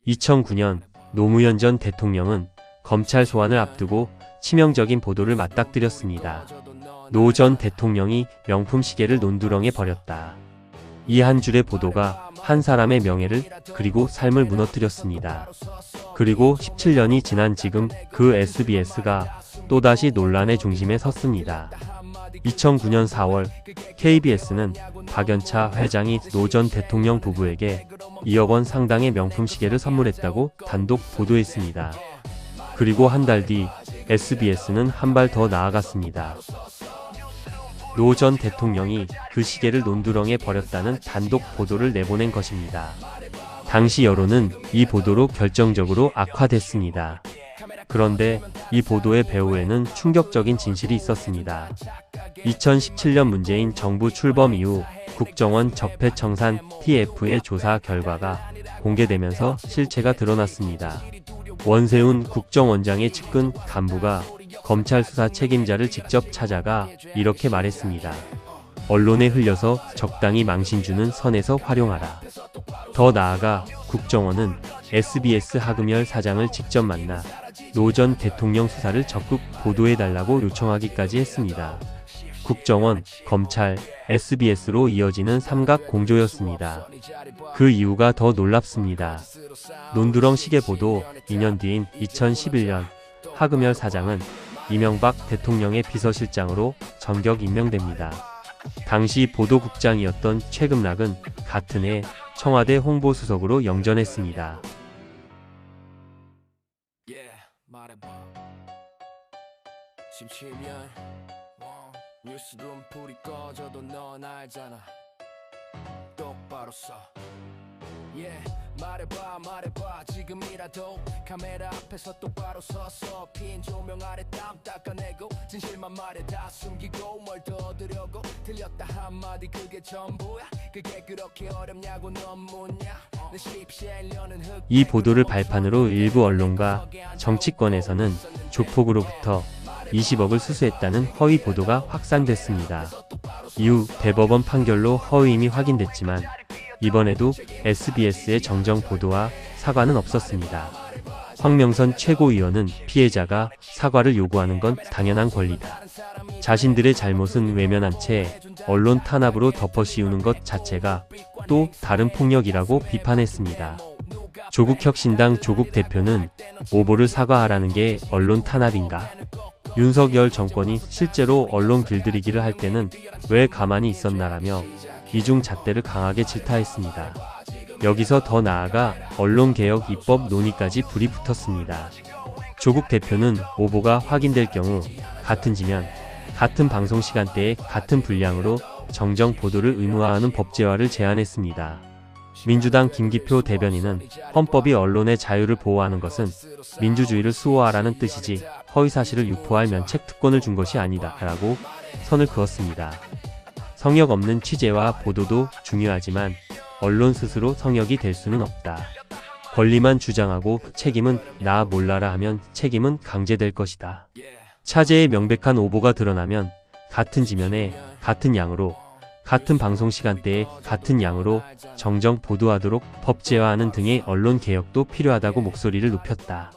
2009년 노무현 전 대통령은 검찰 소환을 앞두고 치명적인 보도를 맞닥뜨렸습니다. 노 전 대통령이 명품 시계를 논두렁에 버렸다. 이 한 줄의 보도가 한 사람의 명예를 그리고 삶을 무너뜨렸습니다. 그리고 17년이 지난 지금 그 SBS가 또다시 논란의 중심에 섰습니다. 2009년 4월 KBS는 박연차 회장이 노 전 대통령 부부에게 2억 원 상당의 명품 시계를 선물했다고 단독 보도했습니다. 그리고 한 달 뒤 SBS는 한 발 더 나아갔습니다. 노 전 대통령이 그 시계를 논두렁에 버렸다는 단독 보도를 내보낸 것입니다. 당시 여론은 이 보도로 결정적으로 악화됐습니다. 그런데 이 보도의 배후에는 충격적인 진실이 있었습니다. 2017년 문재인 정부 출범 이후 국정원 적폐청산 TF의 조사 결과가 공개되면서 실체가 드러났습니다. 원세훈 국정원장의 측근 간부가 검찰 수사 책임자를 직접 찾아가 이렇게 말했습니다. 언론에 흘려서 적당히 망신 주는 선에서 활용하라. 더 나아가 국정원은 SBS 하금열 사장을 직접 만나 노 전 대통령 수사를 적극 보도해달라고 요청하기까지 했습니다. 국정원, 검찰, SBS로 이어지는 삼각 공조였습니다. 그 이유가 더 놀랍습니다. 논두렁 시계 보도 2년 뒤인 2011년 하금열 사장은 이명박 대통령의 비서실장으로 전격 임명됩니다. 당시 보도국장이었던 최금락은 같은 해 청와대 홍보수석으로 영전했습니다. 뉴스룸 불이 꺼져도 넌 알잖아. 똑바로 써. 말해봐 지금이라도 카메라 앞에서 똑바로 서서 핀 조명 아래 땀 닦아내고 진실만 말해 다 숨기고 뭘 더 얻으려고 들렸다 한마디 그게 전부야. 그게 그렇게 어렵냐고 넌 묻냐. 이 보도를 발판으로 일부 언론과 정치권에서는 조폭으로부터 20억을 수수했다는 허위 보도가 확산됐습니다. 이후 대법원 판결로 허위임이 확인됐지만 이번에도 SBS의 정정 보도와 사과는 없었습니다. 황명선 최고위원은 피해자가 사과를 요구하는 건 당연한 권리다. 자신들의 잘못은 외면한 채 언론 탄압으로 덮어씌우는 것 자체가 또 다른 폭력이라고 비판했습니다. 조국혁신당 조국 대표는 오보를 사과하라는 게 언론 탄압인가? 윤석열 정권이 실제로 언론 길들이기를 할 때는 왜 가만히 있었나라며 이중 잣대를 강하게 질타했습니다. 여기서 더 나아가 언론개혁 입법 논의까지 불이 붙었습니다. 조국 대표는 오보가 확인될 경우 같은 지면, 같은 방송 시간대에 같은 분량으로 정정 보도를 의무화하는 법제화를 제안했습니다. 민주당 김기표 대변인은 헌법이 언론의 자유를 보호하는 것은 민주주의를 수호하라는 뜻이지 허위사실을 유포할 면책 특권을 준 것이 아니다 라고 선을 그었습니다. 성역 없는 취재와 보도도 중요하지만 언론 스스로 성역이 될 수는 없다. 권리만 주장하고 책임은 나 몰라라 하면 책임은 강제될 것이다. 차제의 명백한 오보가 드러나면 같은 지면에 같은 양으로 같은 방송 시간대에 같은 양으로 정정 보도하도록 법제화하는 등의 언론 개혁도 필요하다고 목소리를 높였다.